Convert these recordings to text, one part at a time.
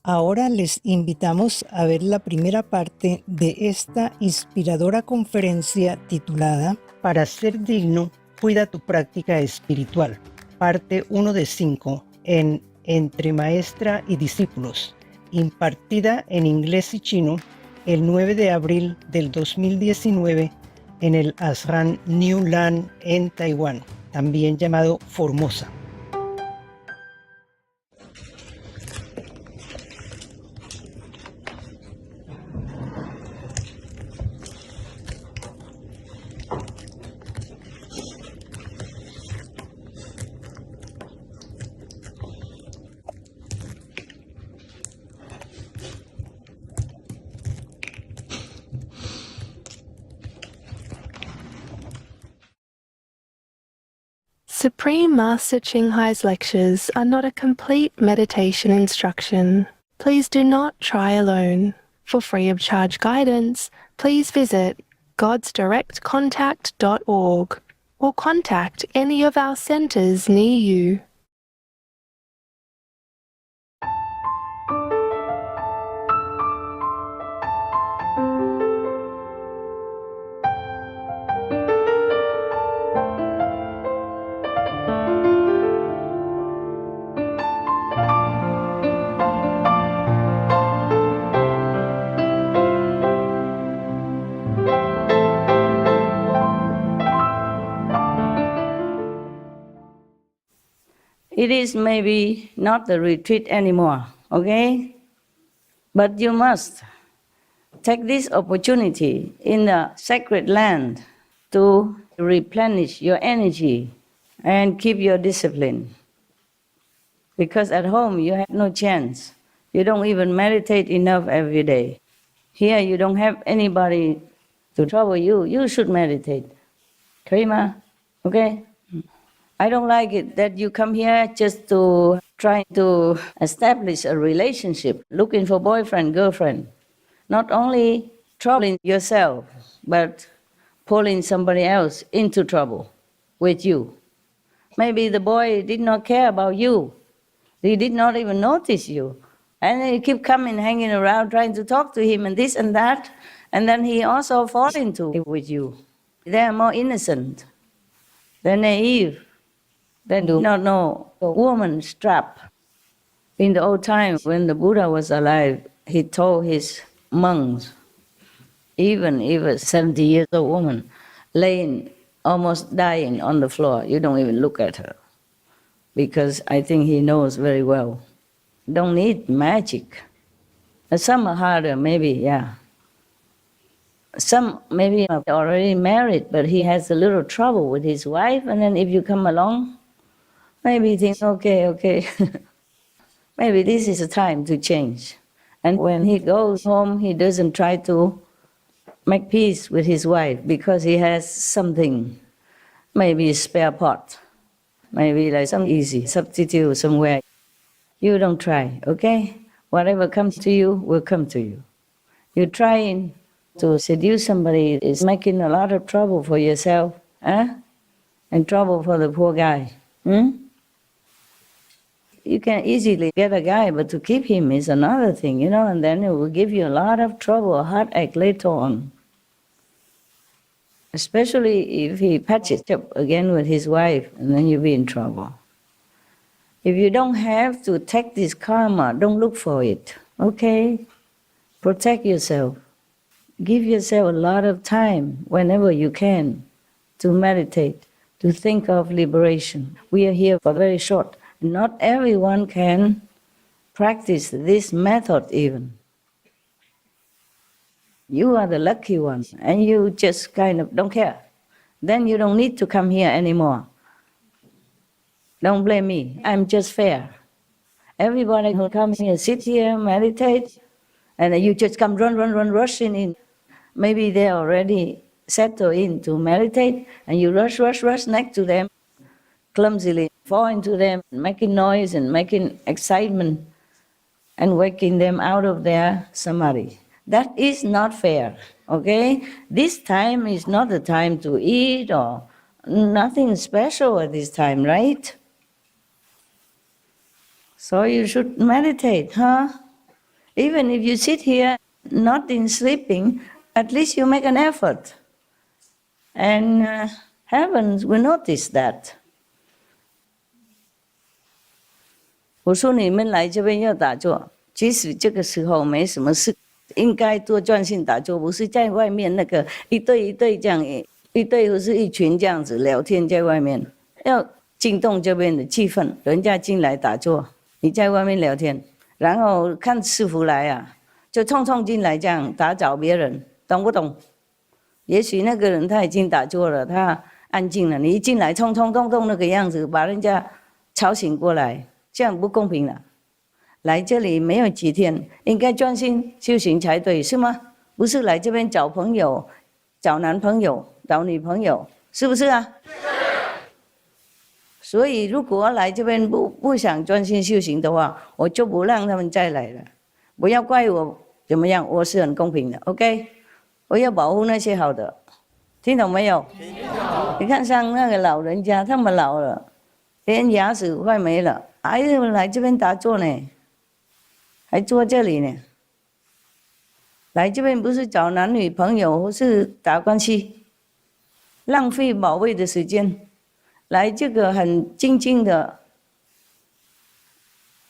Ahora les invitamos a ver la primera parte de esta inspiradora conferencia titulada Para ser digno, cuida tu práctica espiritual, parte 1 de 5 en Entre Maestra y Discípulos, impartida en inglés y chino el 9 de abril del 2019 en el Ashram New Land en Taiwán, también llamado Formosa. Supreme Master Ching Hai's lectures are not a complete meditation instruction. Please do not try alone. For free of charge guidance, please visit godsdirectcontact.org or contact any of our centers near you. It is maybe not the retreat anymore, okay? But you must take this opportunity in the sacred land to replenish your energy and keep your discipline. Because at home you have no chance. You don't even meditate enough every day. Here you don't have anybody to trouble you. You should meditate. Karima, okay? I don't like it that you come here just to try to establish a relationship, looking for boyfriend, girlfriend. Not only troubling yourself, but pulling somebody else into trouble with you. Maybe the boy did not care about you. He did not even notice you. And then you keep coming, hanging around, trying to talk to him and this and that. And then he also falls into it with you. They are more innocent. They're naive. They do not know the woman's trap. In the old time, when the Buddha was alive, he told his monks, even if a 70 years old woman laying, almost dying on the floor, you don't even look at her. Because I think he knows very well. Don't need magic. Some are harder, maybe, yeah. Some maybe are already married, but he has a little trouble with his wife, and then if you come along, maybe he thinks, okay, maybe this is a time to change. And when he goes home, he doesn't try to make peace with his wife because he has something, maybe a spare pot, maybe like some easy substitute somewhere. You don't try, okay? Whatever comes to you will come to you. You're trying to seduce somebody is making a lot of trouble for yourself, and trouble for the poor guy. You can easily get a guy, but to keep him is another thing, and then it will give you a lot of trouble, a heartache later on. Especially if he patches up again with his wife, and then you'll be in trouble. If you don't have to take this karma, don't look for it, okay? Protect yourself. Give yourself a lot of time whenever you can to meditate, to think of liberation. We are here for very short. Not everyone can practice this method even. You are the lucky one, and you just kind of don't care. Then you don't need to come here anymore. Don't blame me, I'm just fair. Everybody who comes here, sit here, meditate, and you just come rushing in. Maybe they're already settled in to meditate, and you rush next to them, clumsily fall into them, making noise and making excitement, and waking them out of their samadhi. That is not fair, okay? This time is not the time to eat or nothing special at this time, right? So you should meditate, huh? Even if you sit here not in sleeping, at least you make an effort. And heaven will notice that. 我说你们来这边要打坐，即使这个时候没什么事，应该多专心打坐，不是在外面那个一对一对这样，一对或是一群这样子聊天在外面，要惊动这边的气氛，人家进来打坐，你在外面聊天，然后看师父来啊，就冲进来这样打扰别人，懂不懂？也许那个人他已经打坐了，他安静了，你一进来冲动那个样子，把人家吵醒过来。这样不公平了。来这里没有几天，应该专心修行才对，是吗？不是来这边找朋友、找男朋友、找女朋友，是不是啊？是。所以如果来这边不想专心修行的话，我就不让他们再来了。不要怪我怎么样，我是很公平的 ，OK？ 我要保护那些好的，听懂没有？听懂。你看像那个老人家，他们老了，连牙齿快没了。还是来这边打坐呢，还坐这里呢。来这边不是找男女朋友或是打关系，浪费宝贵的时间。来这个很静静的、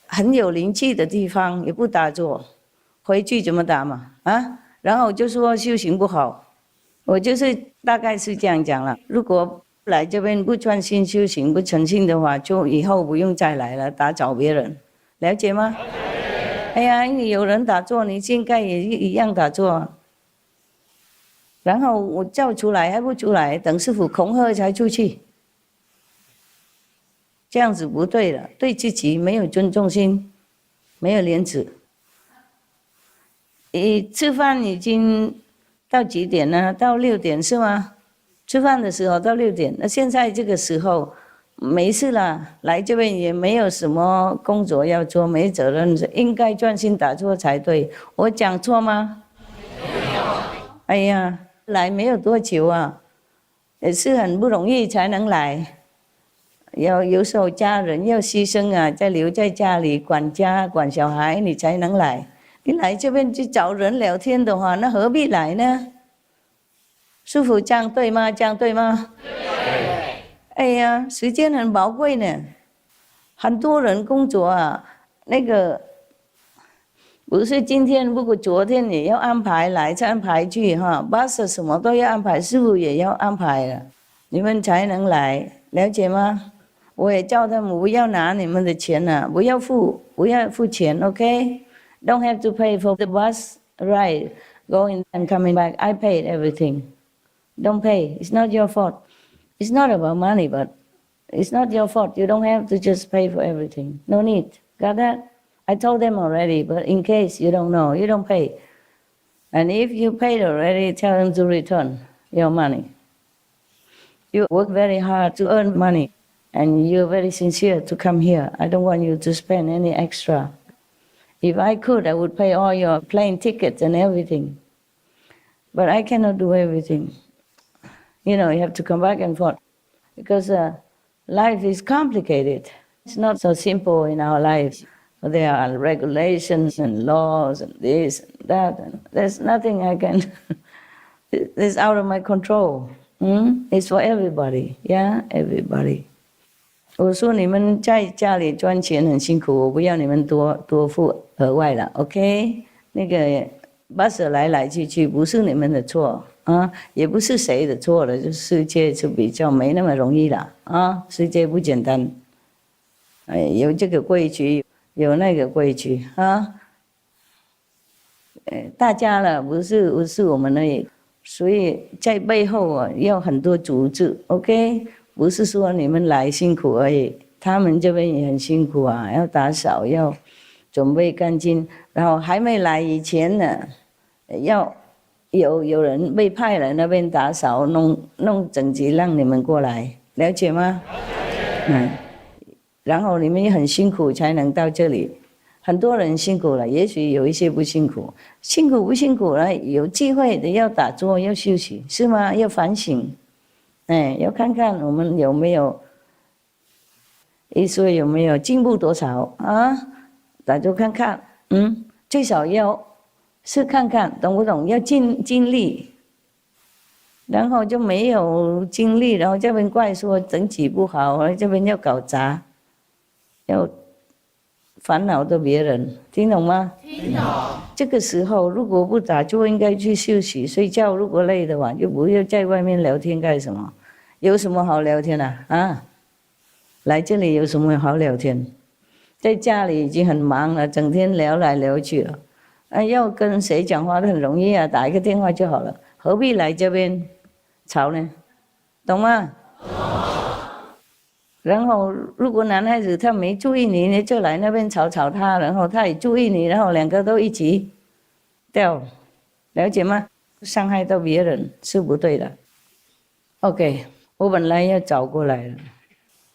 很有灵气的地方，也不打坐，回去怎么打嘛？啊，然后就说修行不好，我就是大概是这样讲了。如果来这边不专心修行、不诚信的话，就以后不用再来了，打扰别人，了解吗？了解。哎呀，你有人打坐，你应该也一样打坐。然后我叫出来还不出来，等师父恐吓才出去，这样子不对了，对自己没有尊重心，没有廉耻。吃饭已经到几点了？到6点是吗？吃饭的时候到6点，那现在这个时候没事了，来这边也没有什么工作要做，没责任，应该专心打坐才对。我讲错吗？没有。哎呀，来没有多久啊，也是很不容易才能来，有时候家人要牺牲啊，再留在家里管家管小孩，你才能来。你来这边去找人聊天的话，那何必来呢？师父这样对吗？这样对吗？对。哎呀，时间很宝贵呢，很多人工作啊，那个不是今天，如果昨天也要安排来，再安排去哈，巴士什么都要安排，师父也要安排了，你们才能来，了解吗？我也叫他们不要拿你们的钱了，不要付钱 ，OK？Don't have to pay for the bus ride, going and coming back. I paid everything. Don't pay. It's not your fault. It's not about money, but it's not your fault. You don't have to just pay for everything. No need. Got that? I told them already, but in case you don't know, you don't pay. And if you paid already, tell them to return your money. You work very hard to earn money, and you're very sincere to come here. I don't want you to spend any extra. If I could, I would pay all your plane tickets and everything. But I cannot do everything. You know, you have to come back and forth because life is complicated. It's not so simple in our lives. There are regulations and laws and this and that, and there's nothing I can, it's out of my control. It's for everybody, yeah, everybody. 我说你们在家里赚钱很辛苦，我不要你们多付额外了 ，OK？ 那个巴士来去不是你们的错啊，也不是谁的错了，就世界就比较没那么容易了啊，世界不简单，有这个规矩，有那个规矩啊，大家了，不是我们而已，所以在背后啊要很多组织 ，OK？ 不是说你们来辛苦而已，他们这边也很辛苦啊，要打扫，要准备干净，然后还没来以前呢，要有人被派来那边打扫，弄整齐，让你们过来，了解吗？然后你们也很辛苦才能到这里，很多人辛苦了，也许有一些不辛苦，辛苦不辛苦了，有机会的要打坐，要休息，是吗？要反省。要看看我们有没有，说有没有进步多少啊？打坐看看，最少要试看看，懂不懂？要尽力。然后就没有精力，然后这边怪说整体不好，这边要搞砸，要烦恼到别人，听懂吗？听懂。这个时候如果不打就应该去休息睡觉，如果累的话就不要在外面聊天干什么？有什么好聊天啊？啊，来这里有什么好聊天？在家里已经很忙了，整天聊来聊去了，要跟谁讲话都很容易啊，打一个电话就好了，何必来这边吵呢？懂吗？然后如果男孩子他没注意你，你就来那边吵他，然后他也注意你，然后两个都一起掉，了解吗？伤害到别人是不对的。OK， 我本来要找过来的。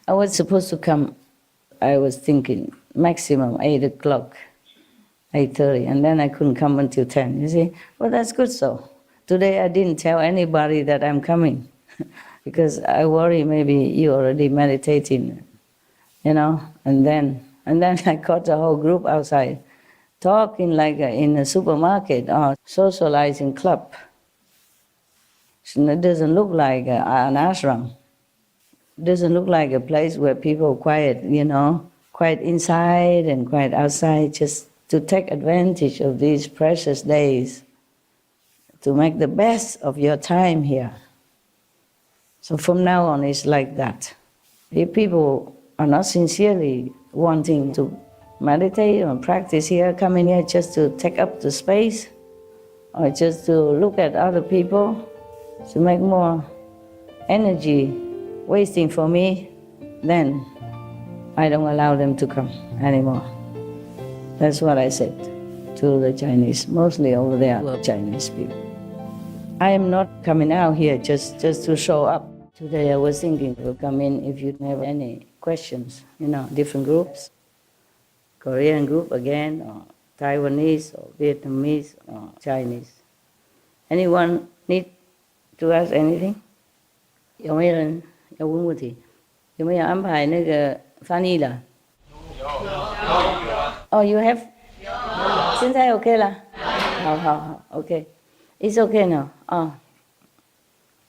I was supposed to come. I was thinking maximum 8 o'clock, 8:30, and then I couldn't come until 10. You see, well that's good. So today I didn't tell anybody that I'm coming. Because I worry maybe you already meditating, you know, and then I caught the whole group outside talking like in a supermarket or socializing club. So it doesn't look like an ashram. It doesn't look like a place where people quiet, you know, quiet inside and quiet outside, just to take advantage of these precious days, to make the best of your time here. So from now on, it's like that. If people are not sincerely wanting to meditate or practice here, come in here just to take up the space, or just to look at other people, to make more energy wasting for me, then I don't allow them to come anymore. That's what I said to the Chinese, mostly over there were Chinese people. I am not coming out here just to show up. Today I was thinking to come in if you have any questions, you know, different groups, Korean group again, or Taiwanese, or Vietnamese, or Chinese. Anyone need to ask anything? 有没有人要问问题？有没有安排那个翻译的？哦 ，you have？ 现在 OK 了？好 ，OK。It's okay now.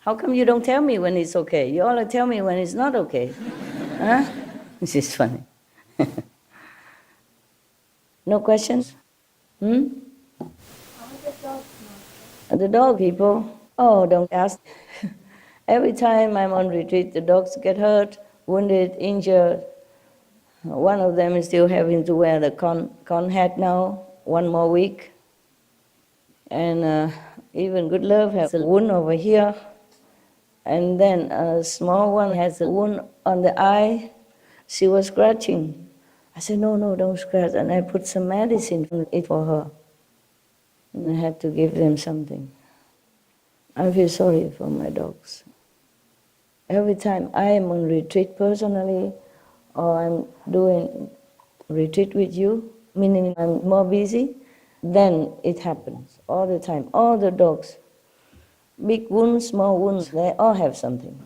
How come you don't tell me when it's okay? You only tell me when it's not okay. Huh? This is funny. No questions? The dog people? Oh, don't ask. Every time I'm on retreat, the dogs get hurt, wounded, injured. One of them is still having to wear the con hat now, 1 more week. And even Good Love has a wound over here. And then a small one has a wound on the eye. She was scratching. I said, no, don't scratch. And I put some medicine on it for her. And I had to give them something. I feel sorry for my dogs. Every time I am on retreat personally, or I'm doing retreat with you, meaning I'm more busy, then it happens all the time. All the dogs, big wounds, small wounds, they all have something.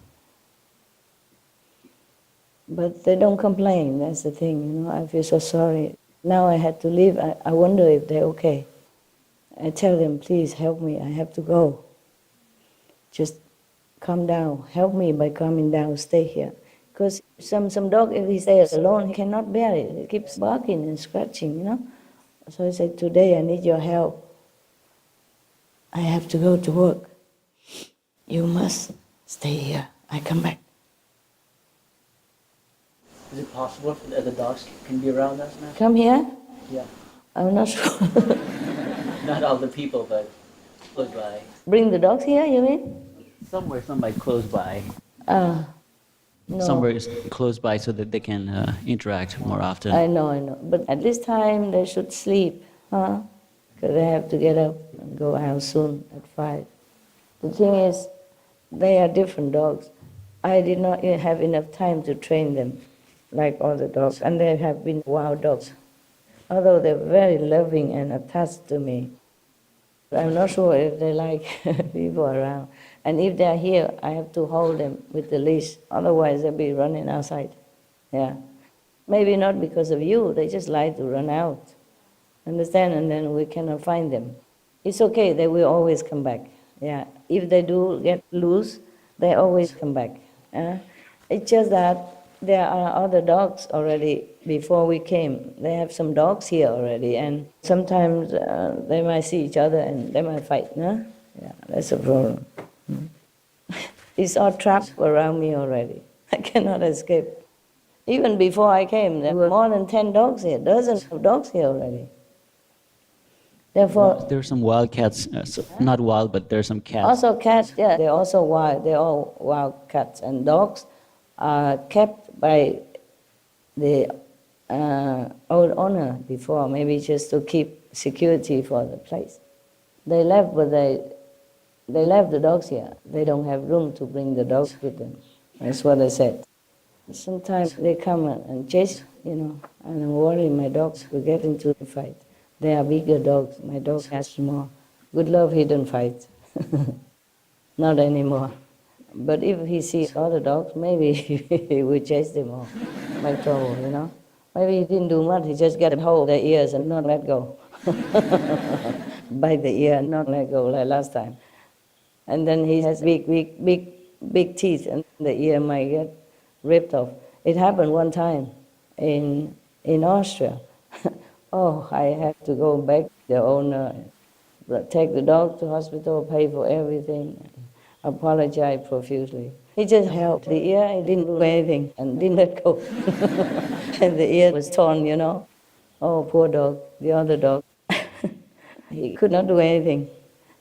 But they don't complain, that's the thing, you know. I feel so sorry. Now I had to leave, I wonder if they're okay. I tell them, please help me, I have to go. Just come down, help me by coming down, stay here. Because some dog, if he stays alone, he cannot bear it. He keeps barking and scratching, you know. So I said, today I need your help. I have to go to work. You must stay here. I come back. Is it possible that the dogs can be around us now? Come here? Yeah. I'm not sure. Not all the people, but close by. Bring the dogs here, you mean? Somebody close by. No. Somewhere is close by so that they can interact more often. I know. But at this time, they should sleep, huh? Because they have to get up and go out soon at 5. The thing is, they are different dogs. I did not have enough time to train them like all the dogs. And they have been wild dogs. Although they're very loving and attached to me. I'm not sure if they like people around. And if they're here, I have to hold them with the leash. Otherwise, they'll be running outside. Yeah. Maybe not because of you. They just like to run out. understand? And then we cannot find them. It's okay, they will always come back. Yeah, if they do get loose, they always come back. It's just that there are other dogs already before we came. They have some dogs here already, and sometimes they might see each other and they might fight. No? Yeah, that's a problem. It's all trapped around me already. I cannot escape. Even before I came, there were more than 10 dogs here, dozens of dogs here already. Therefore, There are some wild cats, not wild, but there are some cats. also cats, yeah, they're also wild. They're all wild cats. And dogs are kept by the old owner before, maybe just to keep security for the place. They left, but they left the dogs here. They don't have room to bring the dogs with them. That's what I said. Sometimes they come and chase, and I'm worried my dogs will get into the fight. They are bigger dogs. My dog has small. Good love, he don't fight. Not anymore. But if he sees other dogs, maybe he will chase them all. Make trouble. Maybe he didn't do much. He just get hold of their ears and not let go. Bite the ear and not let go like last time. And then he has big teeth, and the ear might get ripped off. It happened one time in Austria. Oh, I had to go back to the owner, take the dog to hospital, pay for everything, apologize profusely. He just held the ear, he didn't do anything, and didn't let go. And the ear was torn, Oh, poor dog, the other dog. He could not do anything.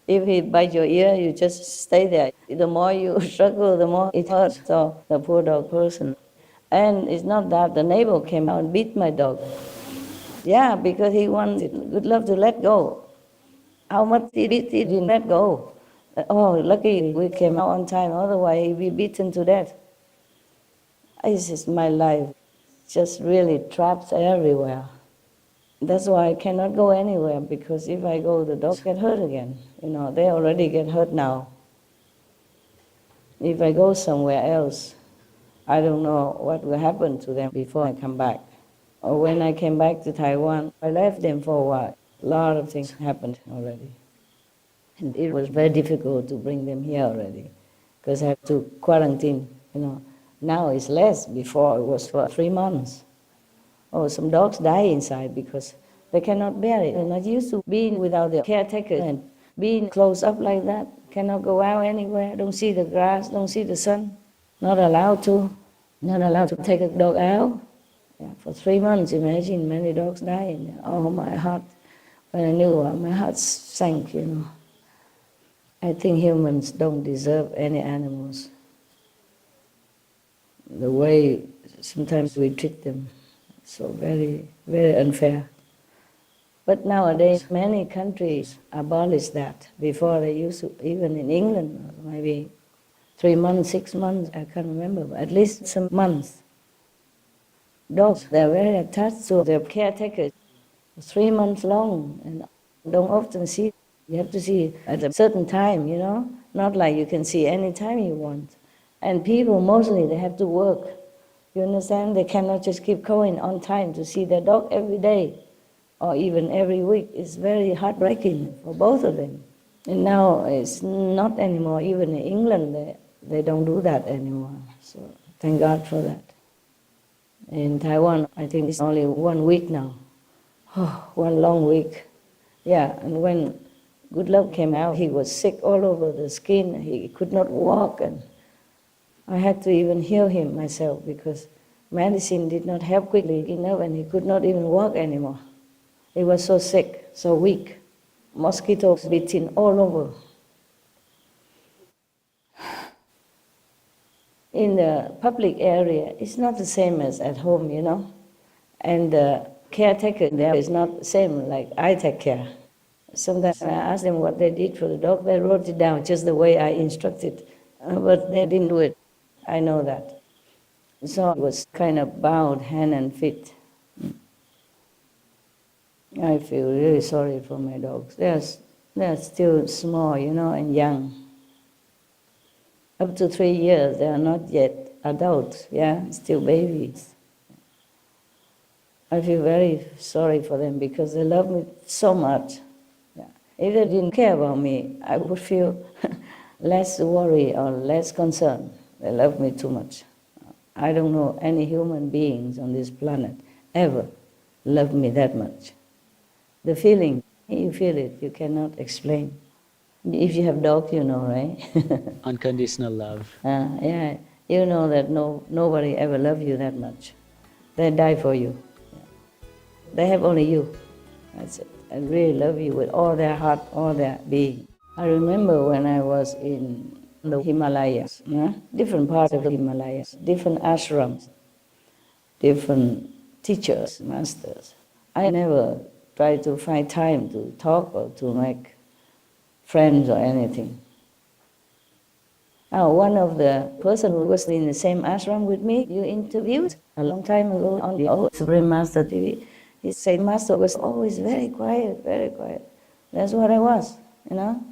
If he bites your ear, you just stay there. The more you struggle, the more it hurts. So the poor dog person. And it's not that the neighbor came out and beat my dog. Yeah, because he wanted Good Love to let go. How much he beat, he didn't let go. Oh, lucky we came out on time, otherwise he'd be beaten to death. This is my life, just really trapped everywhere. That's why I cannot go anywhere, because if I go, the dogs get hurt again. They already get hurt now. If I go somewhere else, I don't know what will happen to them before I come back. Or when I came back to Taiwan, I left them for a while. A lot of things happened already. And it was very difficult to bring them here already, because I had to quarantine. Now it's less. Before it was for 3 months. Oh, some dogs die inside because they cannot bear it. They're not used to being without their caretaker and being closed up like that. Cannot go out anywhere, don't see the grass, don't see the sun. Not allowed to take a dog out. Yeah, for 3 months, imagine many dogs dying. Oh, my heart, when I knew, my heart sank, I think humans don't deserve any animals. The way sometimes we treat them, so very, very unfair. But nowadays, many countries abolish that. Before they used to, even in England, maybe 3 months, 6 months, I can't remember, but at least some months. Dogs, they're very attached to their caretakers. 3 months long, and don't often see. You have to see at a certain time, not like you can see any time you want. And people, mostly, they have to work. You understand? They cannot just keep going on time to see their dog every day or even every week. It's very heartbreaking for both of them. And now it's not anymore. Even in England, they don't do that anymore. So thank God for that. In Taiwan, I think it's only 1 week now. Oh, 1 long week. Yeah, and when Good Love came out, he was sick all over the skin. He could not walk, and I had to even heal him myself because medicine did not help quickly enough, and he could not even walk anymore. He was so sick, so weak. Mosquitoes bit all over. In the public area, it's not the same as at home, And the caretaker there is not the same like I take care. Sometimes I ask them what they did for the dog. They wrote it down just the way I instructed, but they didn't do it. I know that. So it was kind of bound hand and feet. I feel really sorry for my dogs. They're still small, and young. Up to 3 years, they are not yet adults, still babies. I feel very sorry for them because they love me so much. Yeah. If they didn't care about me, I would feel less worry or less concern. They love me too much. I don't know any human beings on this planet ever love me that much. The feeling, you feel it, you cannot explain. If you have dog, you know, right? Unconditional love. Yeah, you know that nobody ever loved you that much. They die for you. They have only you. That's it. And really love you with all their heart, all their being. I remember when I was in the Himalayas, different parts of the Himalayas, different ashrams, different teachers, masters. I never tried to find time to talk or to make friends or anything. One of the person who was in the same ashram with me, you interviewed a long time ago on the old SupremeMasterTV. He said, Master was always very quiet, very quiet. That's what I was,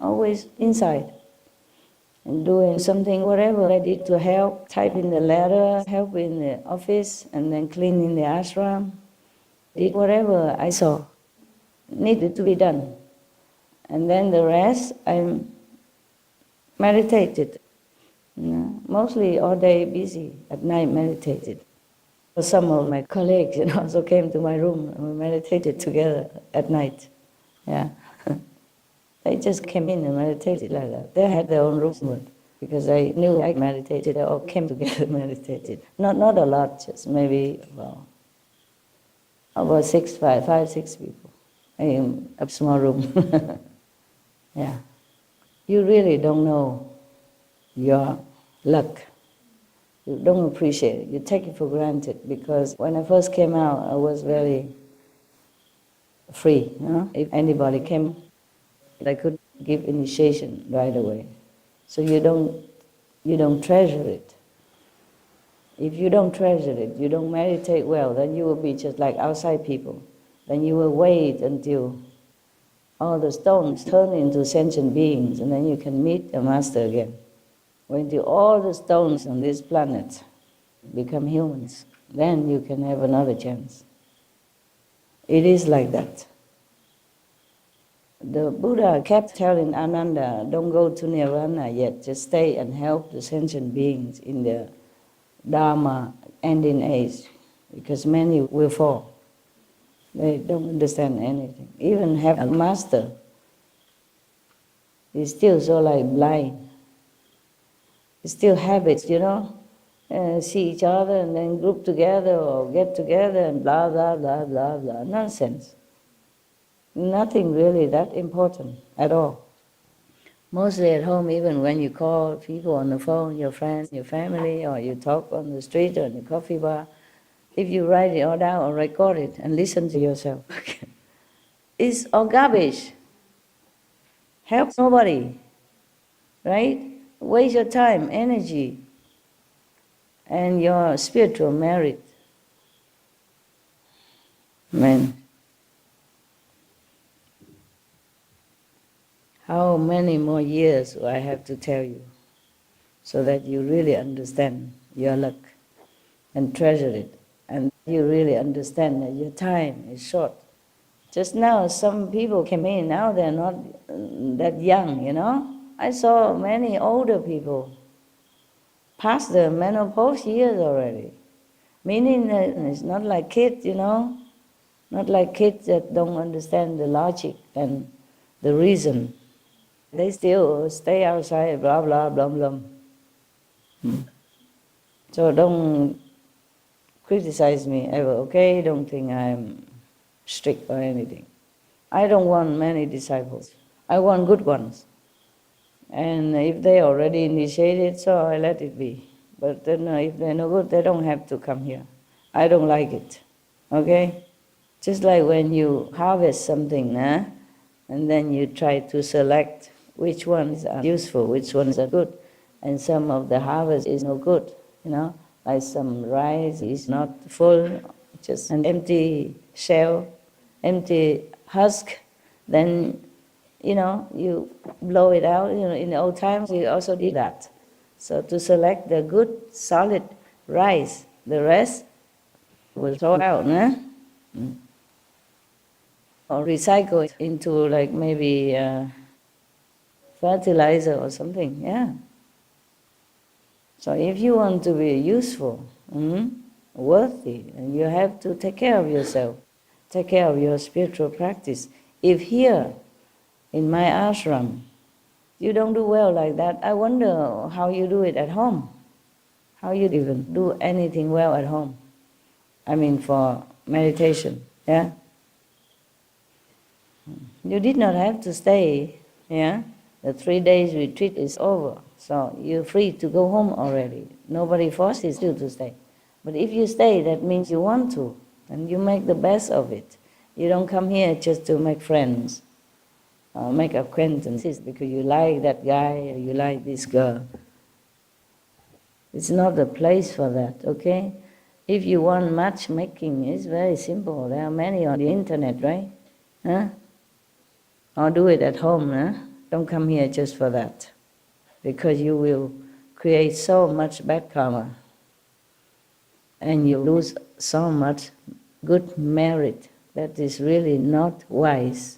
always inside and doing something, whatever I did to help, typing the letter, help in the office, and then cleaning the ashram. Did whatever I saw needed to be done. And then the rest, I meditated. Mostly all day busy, at night meditated. Some of my colleagues also came to my room and we meditated together at night. Yeah. They just came in and meditated like that. They had their own room, but because I knew I meditated, they all came together and meditated. Not a lot, just maybe about five, six people in a small room. Yeah. You really don't know your luck. You don't appreciate it. You take it for granted because when I first came out, I was very free. If anybody came, I could give initiation right away. So you don't treasure it. If you don't treasure it, you don't meditate well, then you will be just like outside people. Then you will wait until all the stones turn into sentient beings, and then you can meet a master again. When all the stones on this planet become humans, then you can have another chance. It is like that. The Buddha kept telling Ananda, don't go to Nirvana yet, just stay and help the sentient beings in the Dharma ending age, because many will fall. They don't understand anything. Even have a master, he's still so like blind. It's still habits, see each other and then group together or get together and blah, blah, blah, blah, blah. Nonsense. Nothing really that important at all. Mostly at home, even when you call people on the phone, your friends, your family, or you talk on the street or in the coffee bar, if you write it all down or record it and listen to yourself, it's all garbage. Help nobody, right? Waste your time, energy, and your spiritual merit. Man, how many more years do I have to tell you so that you really understand your luck and treasure it, and you really understand that your time is short. Just now, some people came in, now they're not that young, I saw many older people past the menopause years already. Meaning that it's not like kids, not like kids that don't understand the logic and the reason. They still stay outside, blah, blah, blah, blah. So don't criticize me ever, okay? Don't think I'm strict or anything. I don't want many disciples. I want good ones. And if they already initiated, so I let it be. But then if they're no good, they don't have to come here. I don't like it, okay? Just like when you harvest something, and then you try to select which ones are useful, which ones are good. And some of the harvest is no good, like some rice is not full, just an empty shell, empty husk, then you blow it out. In the old times, we also did that. So to select the good, solid rice, the rest will throw out, Or recycle it into like maybe fertilizer or something, yeah. So if you want to be useful, worthy, then you have to take care of yourself, take care of your spiritual practice. If here, in my ashram, you don't do well like that, I wonder how you do it at home. How you even do anything well at home. I mean for meditation, yeah? You did not have to stay, yeah? The 3 days retreat is over, so you're free to go home already. Nobody forces you to stay. But if you stay, that means you want to, and you make the best of it. You don't come here just to make friends, or make acquaintances because you like that guy or you like this girl. It's not the place for that, okay? If you want matchmaking, it's very simple. There are many on the internet, right? Huh? Or do it at home, huh? Don't come here just for that, because you will create so much bad karma and you lose so much good merit. That is really not wise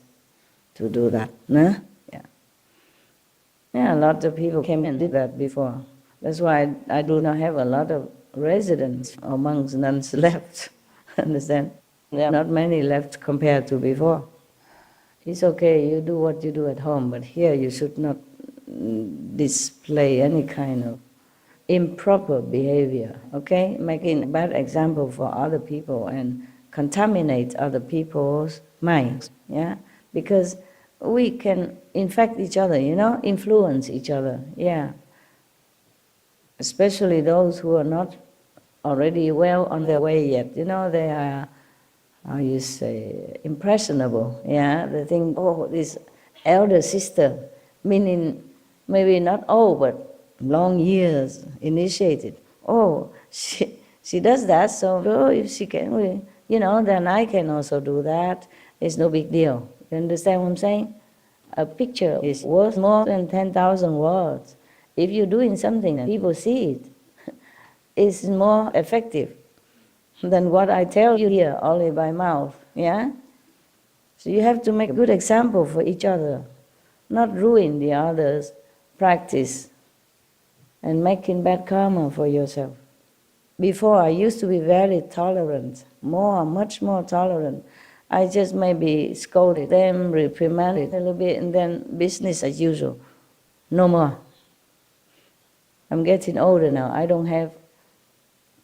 to do that, no? Yeah, a lot of people came and did that before. That's why I do not have a lot of residents or monks, nuns left. Understand? There are not many left compared to before. It's okay, you do what you do at home, but here you should not display any kind of improper behavior, okay? Making a bad example for other people and contaminate other people's minds, yeah? Because we can infect each other, influence each other, yeah. Especially those who are not already well on their way yet, they are, how you say, impressionable, yeah? They think, oh, this elder sister, meaning maybe not old, but long years initiated. Oh, she does that, so if she can, then I can also do that. It's no big deal. You understand what I'm saying? A picture is worth more than 10,000 words. If you're doing something and people see it, it's more effective than what I tell you here only by mouth, yeah? So you have to make a good example for each other, not ruin the others' practice and making bad karma for yourself. Before, I used to be very tolerant, much more tolerant. I just maybe scolded them, reprimanded a little bit, and then business as usual. No more. I'm getting older now. I don't have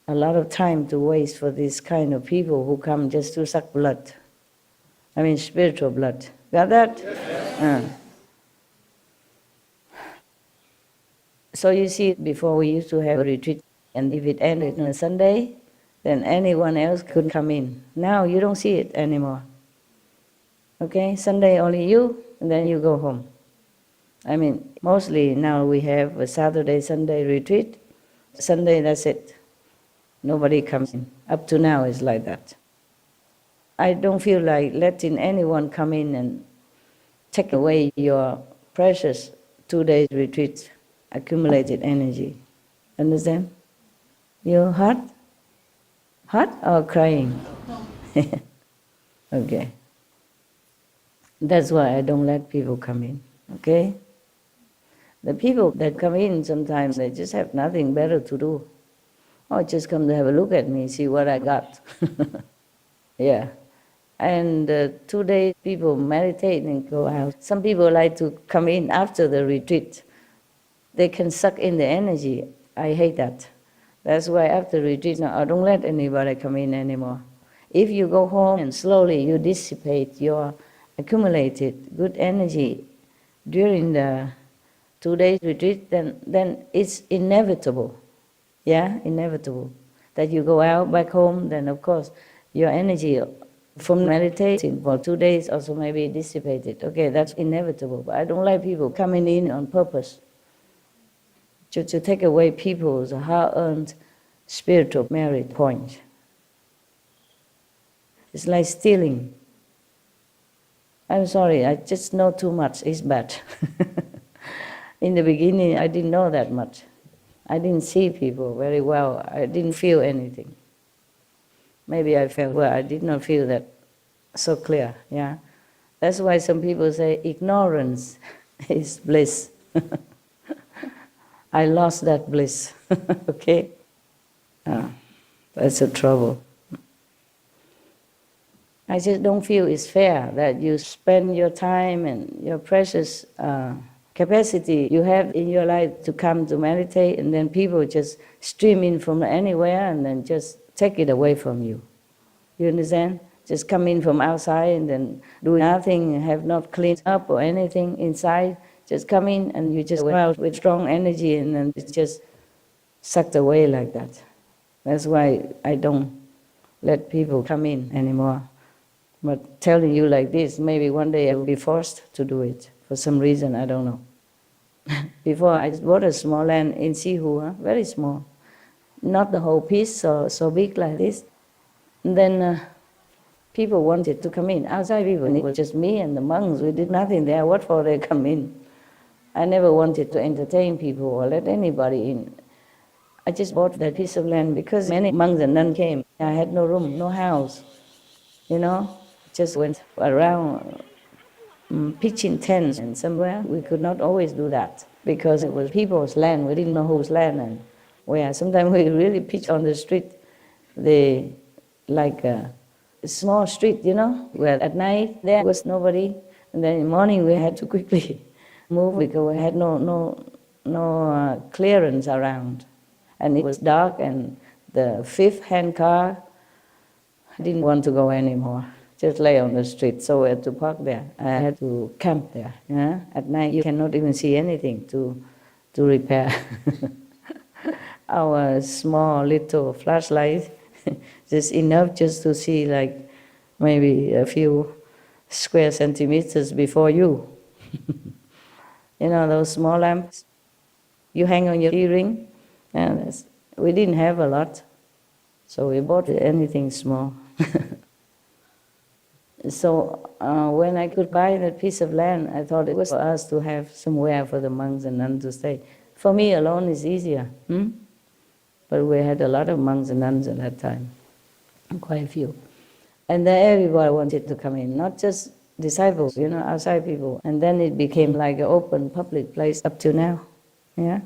a lot of time to waste for this kind of people who come just to suck blood. I mean spiritual blood. Got that? Yes. So you see, before we used to have a retreat, and if it ended on a Sunday, then anyone else could come in. Now you don't see it anymore. Okay, Sunday only you, and then you go home. I mean, mostly now we have a Saturday, Sunday retreat. Sunday, that's it. Nobody comes in. Up to now it's like that. I don't feel like letting anyone come in and take away your precious 2 days retreat, accumulated energy. Understand? You hurt? Hurt or crying? Okay. That's why I don't let people come in, okay? The people that come in sometimes, they just have nothing better to do. Or just come to have a look at me, see what I got. Yeah. And 2 days people meditate and go out. Some people like to come in after the retreat. They can suck in the energy. I hate that. That's why after retreat, now I don't let anybody come in anymore. If you go home and slowly you dissipate your accumulated good energy during the 2 days retreat, then it's inevitable. Yeah, inevitable. That you go out back home, then of course your energy from meditating for 2 days also may be dissipated. Okay, that's inevitable. But I don't like people coming in on purpose to take away people's hard-earned spiritual merit point. It's like stealing. I'm sorry, I just know too much. It's bad. In the beginning, I didn't know that much. I didn't see people very well. I didn't feel anything. Maybe I felt, well, I did not feel that so clear, yeah. That's why some people say ignorance is bliss. I lost that bliss, okay? That's the trouble. I just don't feel it's fair that you spend your time and your precious capacity you have in your life to come to meditate, and then people just stream in from anywhere and then just take it away from you. You understand? Just come in from outside and then do nothing, have not cleaned up or anything inside. Just come in and you just go out with strong energy and then it's just sucked away like that. That's why I don't let people come in anymore. But telling you like this, maybe one day I will be forced to do it. For some reason, I don't know. Before, I bought a small land in Sihu, very small. Not the whole piece, so big like this. And then people wanted to come in. Outside people, and it was just me and the monks. We did nothing there. What for they come in? I never wanted to entertain people or let anybody in. I just bought that piece of land because many monks and nuns came. I had no room, no house, you know. Just went around pitching tents and somewhere. We could not always do that because it was people's land. We didn't know whose land and where. Sometimes we really pitch on the street. Like a small street, you know, where at night there was nobody. And then in the morning we had to quickly move because we had no clearance around. And it was dark and the fifth hand car didn't want to go anymore. Just lay on the street, so we had to park there. I had to camp there. Yeah? At night you cannot even see anything to repair. Our small little flashlight, just enough just to see like maybe a few square centimeters before you. You know those small lamps you hang on your earring? And we didn't have a lot, so we bought anything small. So when I could buy that piece of land, I thought it was for us to have somewhere for the monks and nuns to stay. For me alone is easier. But we had a lot of monks and nuns at that time, quite a few. And then everybody wanted to come in, not just disciples, you know, outside people. And then it became like an open public place up to now. Yeah.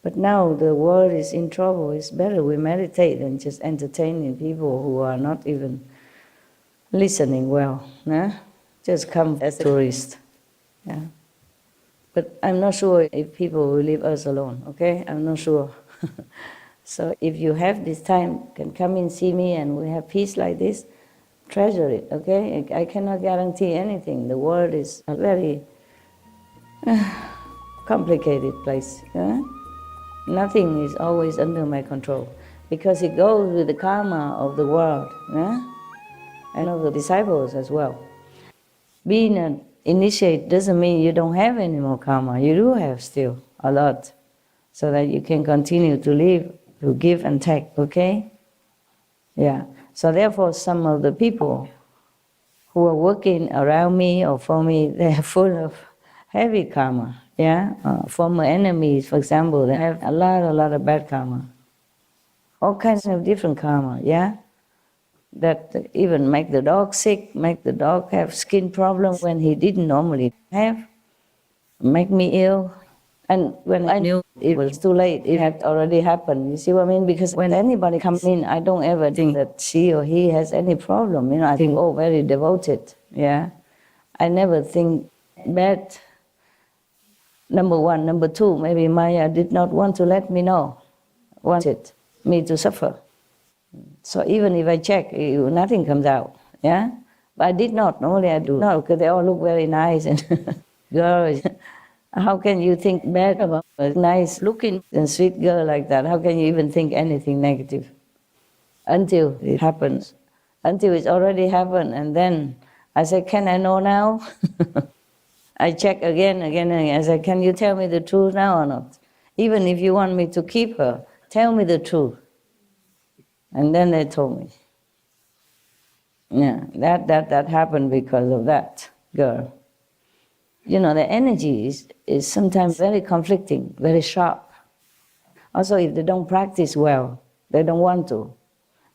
But now the world is in trouble. It's better we meditate than just entertaining people who are not even listening well. Yeah? Just come as tourists. Yeah. But I'm not sure if people will leave us alone, okay? I'm not sure. So if you have this time, can come and see me and we have peace like this, treasure it, okay? I cannot guarantee anything. The world is a very complicated place. Yeah? Nothing is always under my control because it goes with the karma of the world, yeah? And of the disciples as well. Being an initiate doesn't mean you don't have any more karma. You do have still a lot, so that you can continue to live, to give and take, okay? Yeah. So therefore, some of the people who are working around me or for me, they are full of heavy karma. Yeah, former enemies, for example, they have a lot of bad karma. All kinds of different karma, yeah? That even make the dog sick, make the dog have skin problems when he didn't normally have, make me ill. And when I knew it was too late, it had already happened. You see what I mean? Because when anybody comes in, I don't ever think that she or he has any problem. You know, I think, oh, very devoted, yeah? I never think bad. Number one. Number two, maybe Maya did not want to let me know, wanted me to suffer. So even if I check, nothing comes out, yeah? But I did not, normally I do not, because they all look very nice and girls. How can you think bad about a nice looking and sweet girl like that? How can you even think anything negative? Until it happens, until it's already happened, and then I say, can I know now? I check again. I say, can you tell me the truth now or not? Even if you want me to keep her, tell me the truth. And then they told me. Yeah, that happened because of that girl. You know, the energy is sometimes very conflicting, very sharp. Also, if they don't practice well, they don't want to.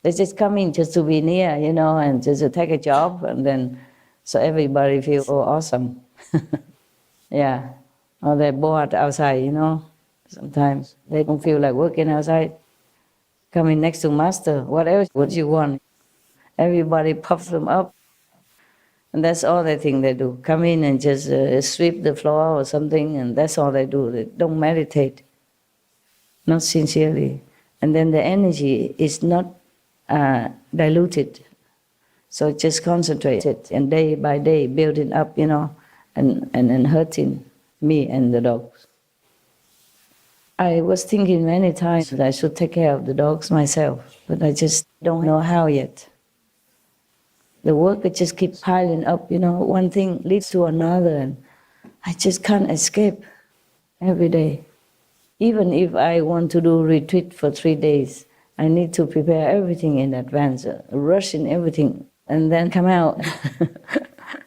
They just come in just to be near, you know, and just to take a job, and then so everybody feels oh, awesome. Yeah. Or they're bored outside, you know. Sometimes they don't feel like working outside. Coming next to master, what else would you want? Everybody puffs them up. And that's all they think they do. Come in and just sweep the floor or something, and that's all they do. They don't meditate, not sincerely. And then the energy is not diluted. So just concentrated, and day by day building up, you know, and hurting me and the dogs. I was thinking many times that I should take care of the dogs myself, but I just don't know how yet. The work it just keeps piling up, you know, one thing leads to another, and I just can't escape every day. Even if I want to do retreat for 3 days, I need to prepare everything in advance, rush in everything, and then come out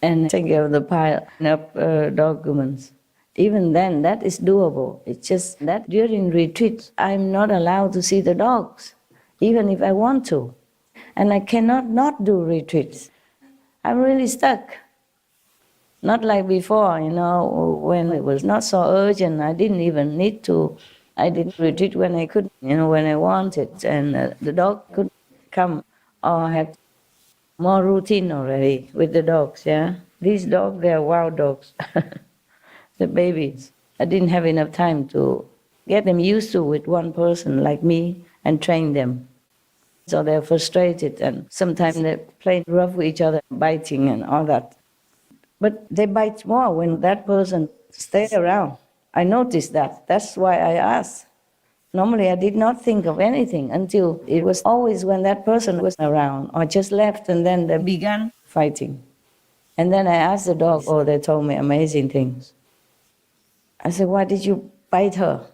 and take care of the pile of documents. Even then, that is doable. It's just that during retreat, I'm not allowed to see the dogs, even if I want to. And I cannot not do retreats. I'm really stuck. Not like before, you know, when it was not so urgent, I didn't even need to. I did retreat when I could, you know, when I wanted, and the dog could come, or I had more routine already with the dogs, yeah. These dogs, they are wild dogs. The babies. I didn't have enough time to get them used to with one person like me and train them. So they're frustrated, and sometimes they play rough with each other, biting and all that. But they bite more when that person stays around. I noticed that. That's why I asked. Normally I did not think of anything until it was always when that person was around or just left, and then they began fighting. And then I asked the dog, oh, they told me amazing things. I said, why did you bite her?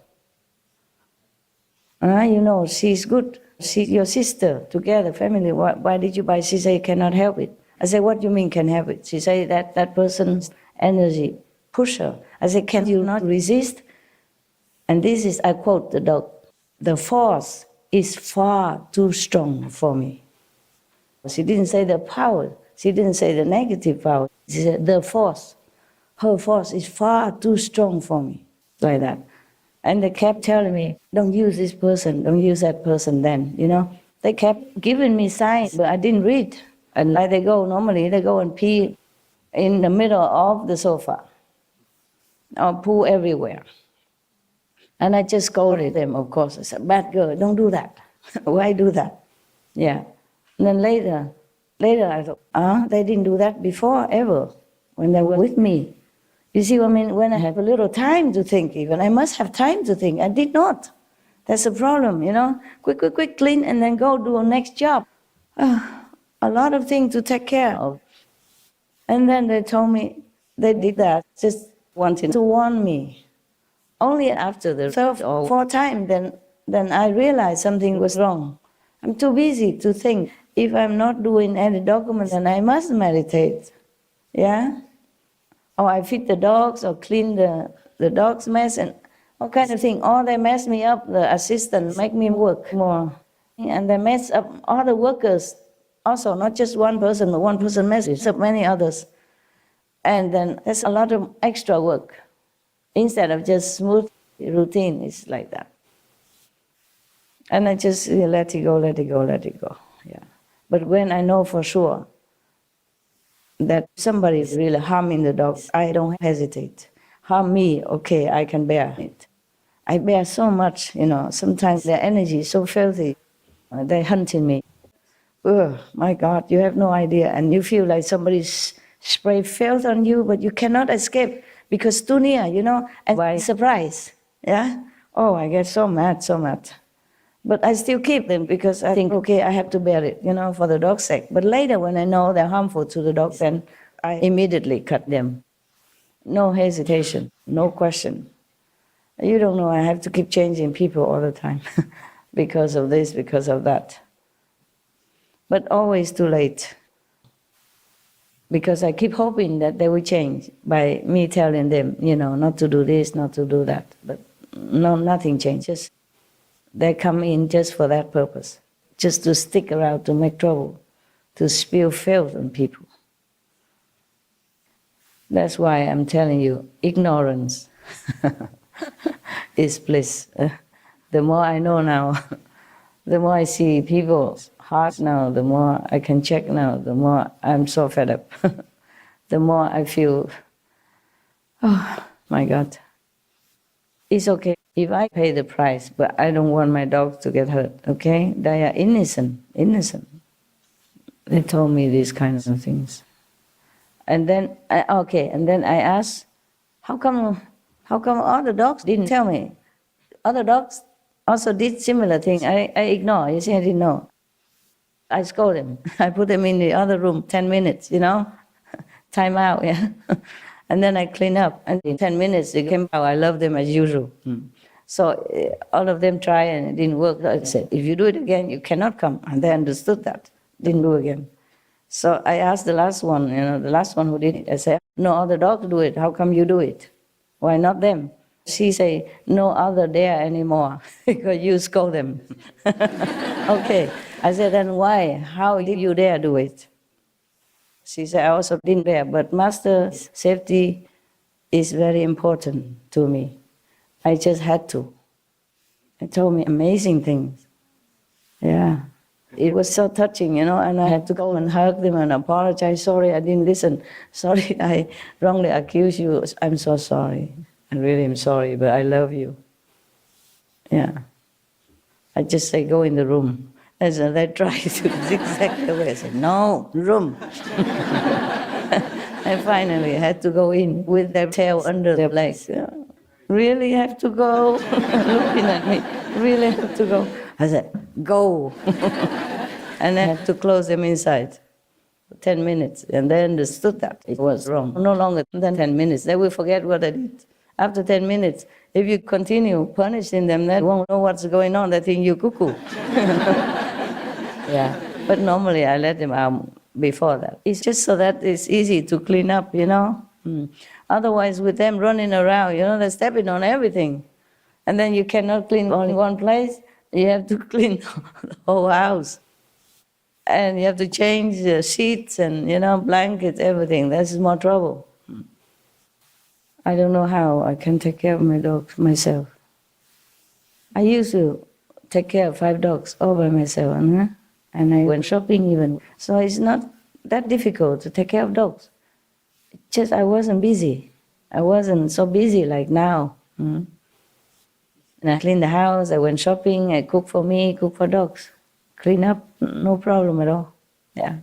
You know, she's good. She's your sister, together, family. Why did you bite? She said, you cannot help it. I said, what do you mean can help it? She said, that person's energy push her. I said, can you not resist? And this is, I quote the dog, the force is far too strong for me. She didn't say the power. She didn't say the negative power. She said the force. Her force is far too strong for me, like that. And they kept telling me, don't use this person, don't use that person then, you know. They kept giving me signs, but I didn't read. And like they go, normally they go and pee in the middle of the sofa or poo everywhere. And I just scolded them, of course. I said, bad girl, don't do that. Why do that? Yeah. And then later I thought, they didn't do that before, ever, when they were with me. You see, I mean, when I have a little time to think even, I must have time to think. I did not. That's the problem, you know. Quick, clean, and then go do a next job. A lot of things to take care of. And then they told me they did that, just wanting to warn me. Only after the third or fourth time, then I realized something was wrong. I'm too busy to think. If I'm not doing any documents, then I must meditate. Yeah? Or I feed the dogs or clean the dog's mess and all kind of thing. Or they mess me up, the assistant make me work more. And they mess up all the workers also, not just one person, but one person messes up many others. And then there's a lot of extra work. Instead of just smooth routine, it's like that. And I just let it go. Yeah. But when I know for sure that somebody is really harming the dog, I don't hesitate. Harm me, okay, I can bear it. I bear so much, you know, sometimes their energy is so filthy. They're hunting me. Oh, my God, you have no idea. And you feel like somebody's spray filth on you, but you cannot escape because too near, you know, and by surprise, yeah? Oh, I get so mad. But I still keep them because I think, okay, I have to bear it, you know, for the dog's sake. But later when I know they're harmful to the dog, then I immediately cut them. No hesitation, no question. You don't know, I have to keep changing people all the time because of this, because of that. But always too late. Because I keep hoping that they will change by me telling them, you know, not to do this, not to do that. But no, nothing changes. They come in just for that purpose, just to stick around to make trouble, to spew filth on people. That's why I'm telling you, ignorance is bliss. The more I know now, the more I see people's heart now, the more I can check now, the more I'm so fed up. The more I feel, oh my God, it's okay if I pay the price, but I don't want my dogs to get hurt, okay? They are innocent. They told me these kinds of things. And then, and then I asked, how come other dogs didn't tell me? Other dogs also did similar thing. I ignore. You see, I didn't know. I scold them. I put them in the other room, 10 minutes, time out, yeah. And then I clean up. And in 10 minutes, they came out. I love them as usual. So all of them try and it didn't work. I said, if you do it again, you cannot come. And they understood that. Didn't do again. So I asked the last one, the last one who did it. I said, no other dog do it. How come you do it? Why not them? She say, no other dare anymore because you scold them. Okay. I said, then why? How did you dare do it? She said, I also didn't dare, but master's safety is very important to me. I just had to. It told me amazing things. Yeah. It was so touching, and I had to go and hug them and apologize. Sorry, I didn't listen. Sorry, I wrongly accused you. I'm so sorry. I really am sorry, but I love you. Yeah. I just say, go in the room. And so they try to zigzag away. I said, no, room. And finally I had to go in with their tail under their legs. Really have to go? Looking at me, really have to go? I said, go. And I had to close them inside for 10 minutes. And they understood that it was wrong. No longer than 10 minutes. They will forget what I did. After 10 minutes, if you continue punishing them, they won't know what's going on. They think you're cuckoo. Yeah. But normally I let them out before that. It's just so that it's easy to clean up, Otherwise, with them running around, they're stepping on everything. And then you cannot clean only one place. You have to clean the whole house. And you have to change the sheets and, blankets, everything. That's more trouble. I don't know how I can take care of my dogs myself. I used to take care of 5 dogs all by myself, and I went shopping even. So it's not that difficult to take care of dogs. It's just I wasn't busy. I wasn't so busy like now. And I cleaned the house, I went shopping, I cooked for me, cooked for dogs. Clean up, no problem at all. Yeah.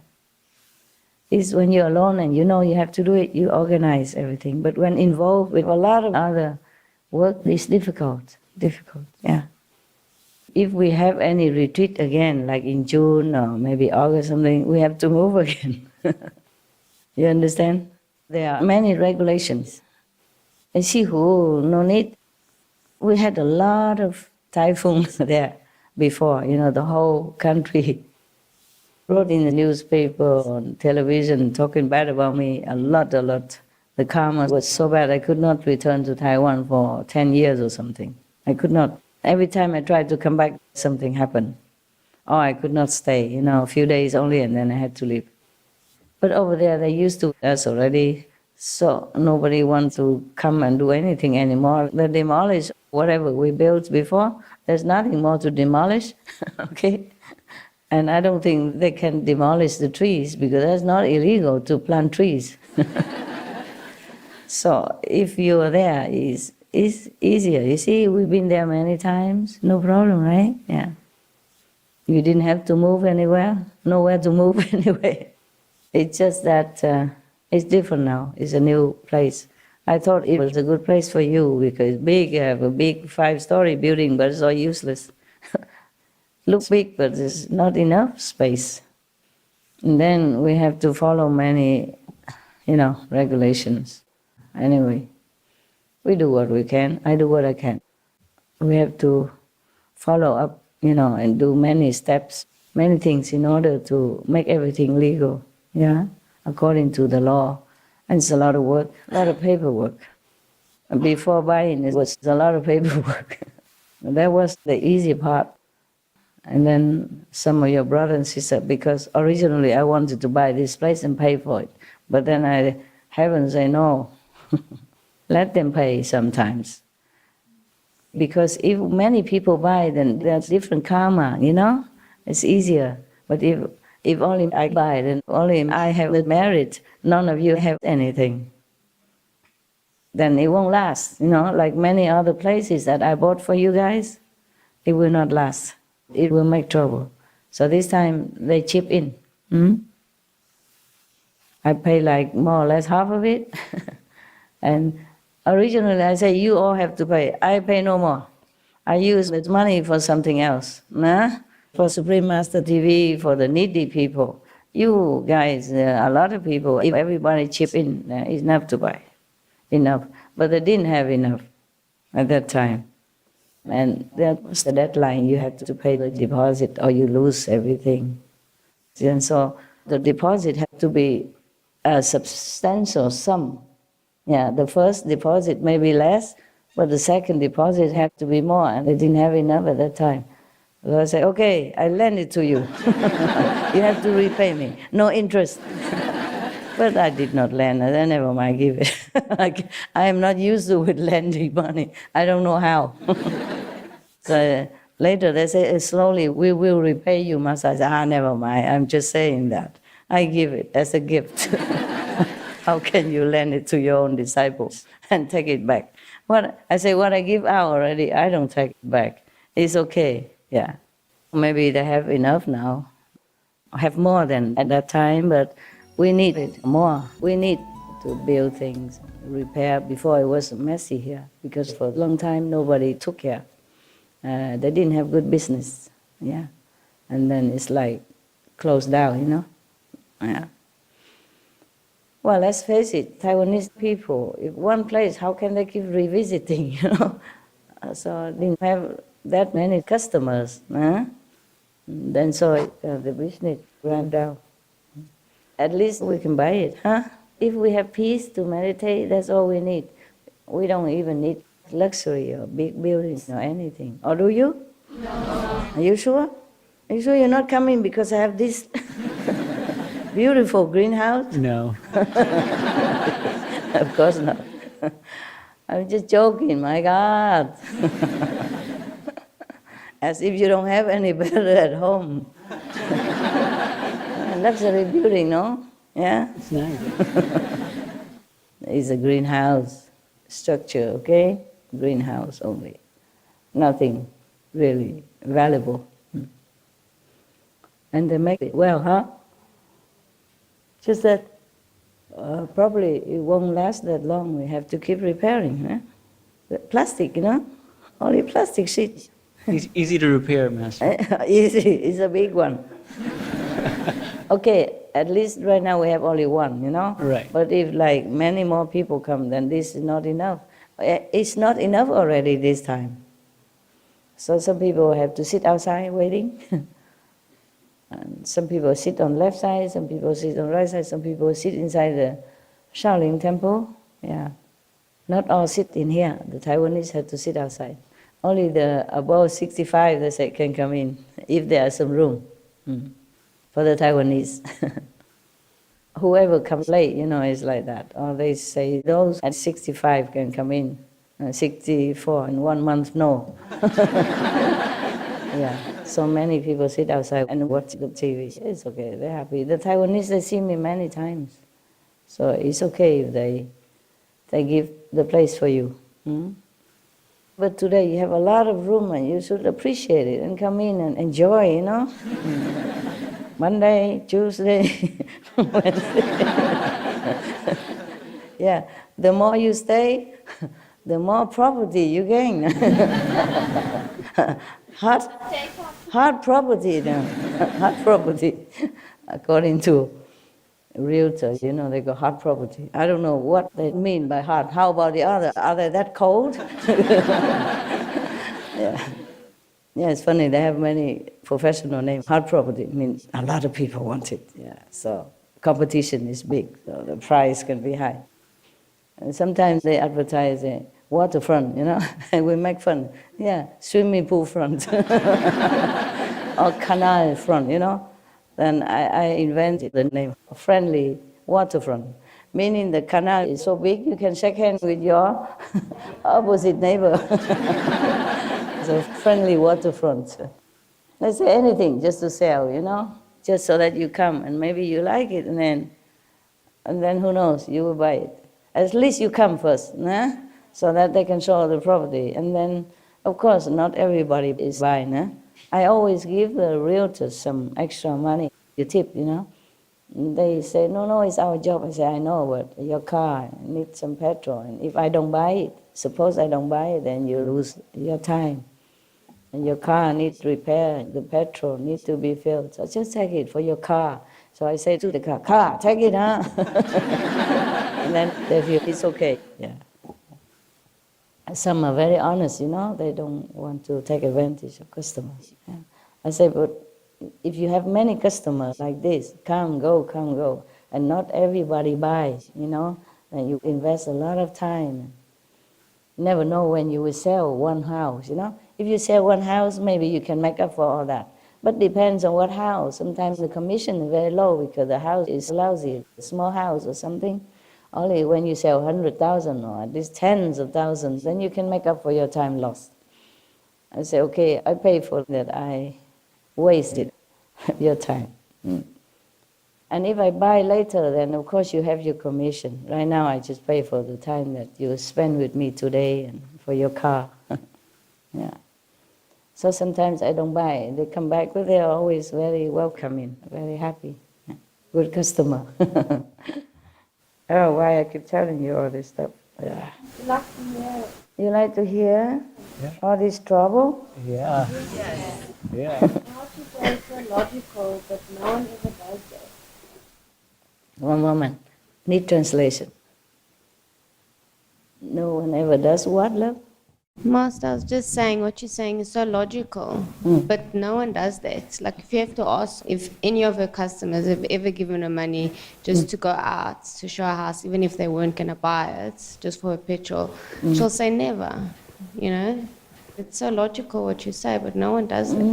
It's when you're alone and you have to do it, you organize everything. But when involved with a lot of other work, it's difficult, yeah. If we have any retreat again, like in June or maybe August something, we have to move again. You understand? There are many regulations. And see who, no need. We had a lot of typhoons there before, the whole country wrote in the newspaper, on television, talking bad about me, a lot. The karma was so bad I could not return to Taiwan for 10 years or something. I could not. Every time I tried to come back, something happened. Or I could not stay, a few days only, and then I had to leave. But over there, they used to us already, so nobody wants to come and do anything anymore. They demolish whatever we built before. There's nothing more to demolish, okay? And I don't think they can demolish the trees because that's not illegal to plant trees. So if you are there, it's easier. You see, we've been there many times. No problem, right? Yeah. You didn't have to move anywhere. Nowhere to move anyway. It's just that it's different now. It's a new place. I thought it was a good place for you because it's big. You have a big 5-story building, but it's all useless. Looks big, but there's not enough space. And then we have to follow many, regulations. Anyway, we do what we can. I do what I can. We have to follow up, and do many steps, many things in order to make everything legal, according to the law. And it's a lot of work, a lot of paperwork. And before buying, it was a lot of paperwork. That was the easy part. And then some of your brothers and sisters, because originally I wanted to buy this place and pay for it. But then heaven say no. Let them pay sometimes. Because if many people buy, then there's different karma, you know? It's easier. But if only I buy, then only I have the merit, none of you have anything. Then it won't last, you know, like many other places that I bought for you guys, it will not last. It will make trouble. So this time they chip in. I pay like more or less half of it. And originally I say, you all have to pay. I pay no more. I use the money for something else. Nah? For Supreme Master TV, for the needy people. You guys, a lot of people, if everybody chip in, it's enough to buy. Enough. But they didn't have enough at that time. And that was the deadline. You had to pay the deposit or you lose everything. And so the deposit had to be a substantial sum. Yeah, the first deposit may be less, but the second deposit had to be more, and they didn't have enough at that time. So I said, okay, I lend it to you. You have to repay me, no interest. But I did not lend, I said, never mind, give it. I am not used to with lending money. I don't know how. So later they say, slowly, we will repay you, Master. I said, never mind, I'm just saying that. I give it as a gift. How can you lend it to your own disciples and take it back? I say, what I give out already, I don't take it back. It's okay, yeah. Maybe they have enough now, have more than at that time, but we need it more. We need to build things, repair. Before it was messy here, because for a long time nobody took care. They didn't have good business, yeah. And then it's like closed down, you know, yeah. Well, let's face it, Taiwanese people, if one place, how can they keep revisiting, you know? So didn't have that many customers, huh? Then so the business ran down. At least we can buy it, huh? If we have peace to meditate, that's all we need. We don't even need luxury or big buildings or anything. Or do you? No. Are you sure? Are you sure you're not coming because I have this beautiful greenhouse? No. Of course not. I'm just joking, my God. As if you don't have any better at home. Luxury building, no? Yeah? It's nice. It's a greenhouse structure, okay? Greenhouse only. Nothing really valuable. And they make it well, huh? Just that probably it won't last that long. We have to keep repairing. Huh? The plastic, you know? Only plastic sheets. Easy to repair, Master. Easy, it's a big one. Okay, at least right now we have only one, you know? Right. But if like many more people come, then this is not enough. It's not enough already this time. So some people have to sit outside waiting. And some people sit on left side, some people sit on right side, some people sit inside the Shaolin temple. Yeah. Not all sit in here. The Taiwanese have to sit outside. Only the above 65, they say, can come in, if there is some room for the Taiwanese. Whoever comes late, you know, is like that. Or they say those at 65 can come in, 64 in 1 month, no. Yeah, so many people sit outside and watch the TV. It's okay, they're happy. The Taiwanese, they see me many times. So it's okay if they give the place for you. But today you have a lot of room and you should appreciate it and come in and enjoy, you know? Monday, Tuesday, Wednesday. Yeah, the more you stay, the more property you gain. Hard property now. Hard property. According to realtors, you know, they go hard property. I don't know what they mean by hard. How about the other? Are they that cold? Yeah. Yeah, it's funny, they have many professional names. Hard property means a lot of people want it. Yeah, so competition is big, so the price can be high. And sometimes they advertise a waterfront, you know, and we make fun. Yeah, swimming pool front. or canal front, Then I invented the name friendly waterfront, meaning the canal is so big you can shake hands with your opposite neighbor. So friendly waterfront. Let's say anything just to sell, just so that you come and maybe you like it, and then who knows, you will buy it. At least you come first, so that they can show the property. And then, of course, not everybody is buying. I always give the realtors some extra money, you tip, They say, no, it's our job. I say, I know, but your car needs some petrol. And if I don't buy it, suppose I don't buy it, then you lose your time. And your car needs repair, the petrol needs to be filled. So just take it for your car. So I say to the car, take it, huh? And then they feel it's okay, yeah. Some are very honest, they don't want to take advantage of customers. Yeah. I say, but if you have many customers like this, come, go, and not everybody buys, then you invest a lot of time. You never know when you will sell one house, If you sell one house, maybe you can make up for all that. But depends on what house. Sometimes the commission is very low because the house is lousy, a small house or something. Only when you sell 100,000 or at least tens of thousands, then you can make up for your time lost. I say, okay, I pay for that. I wasted your time. And if I buy later, then of course you have your commission. Right now I just pay for the time that you spend with me today and for your car. Yeah. So sometimes I don't buy. They come back, but they are always very welcoming, very happy. Yeah. Good customer. Oh, why I keep telling you all this stuff. Yeah. You like to hear? You like to hear all this trouble? Yeah. Yeah. How to say it's so logical, but no one ever does that. One moment. Need translation. No one ever does what, love? Master, I was just saying what you're saying is so logical, but no one does that. Like if you have to ask if any of her customers have ever given her money just to go out to show a house, even if they weren't going to buy it, just for a petrol, she'll say never, It's so logical what you say, but no one does it.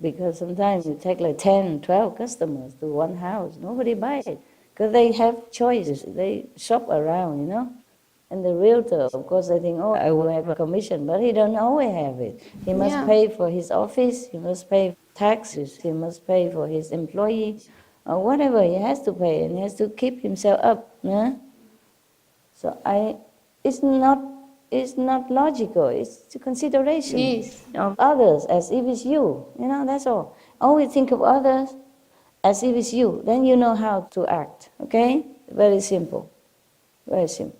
Because sometimes you take like 10, 12 customers to one house. Nobody buys it because they have choices. They shop around, And the realtor, of course, they think, I will have a commission, but he don't always have it. He must pay for his office, he must pay taxes, he must pay for his employee, or whatever he has to pay, and he has to keep himself up. So it's not logical, it's a consideration of others as if it's you, that's all. Always think of others as if it's you, then you know how to act, okay? Very simple, very simple.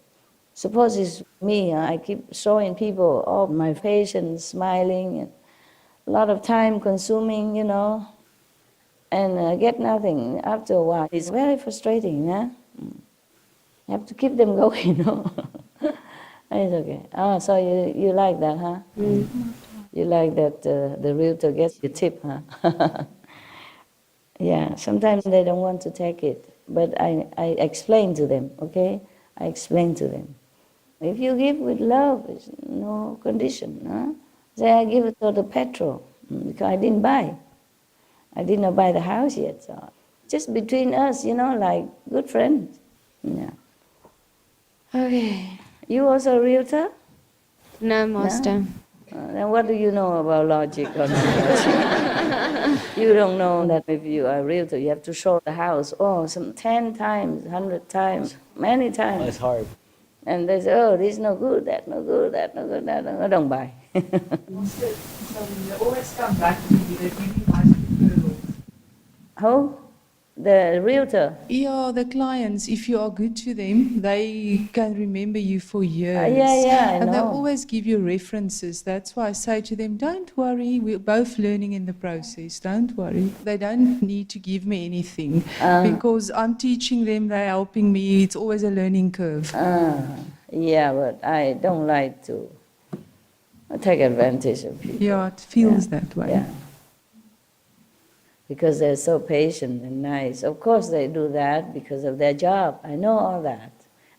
Suppose it's me, I keep showing people all my patients smiling, and a lot of time consuming, and get nothing after a while. It's very frustrating, You have to keep them going, It's okay. Oh, so you like that, huh? You like that the realtor gets the tip, huh? Yeah, sometimes they don't want to take it, but I explain to them, okay? I explain to them. If you give with love, there's no condition. Say, I give it for the petrol, because I didn't buy. I did not buy the house yet. So just between us, like good friends. Yeah. Okay. You also a realtor? No, Master. No? Then what do you know about logic or non-logic? You don't know that if you are a realtor, you have to show the house, some 10 times, 100 times, many times. It's hard. And they say, this is no good, that no good, that no good, that no good. I don't buy. They always come back to you. They give you nice referrals. Who? The realtor? Yeah, the clients, if you are good to them, they can remember you for years. I And they know. always give you references. That's why I say to them, don't worry, we're both learning in the process. Don't worry. They don't need to give me anything because I'm teaching them, they're helping me. It's always a learning curve. Yeah, but I don't like to take advantage of people. Yeah, it feels that way. Yeah. Because they're so patient and nice. Of course they do that because of their job. I know all that.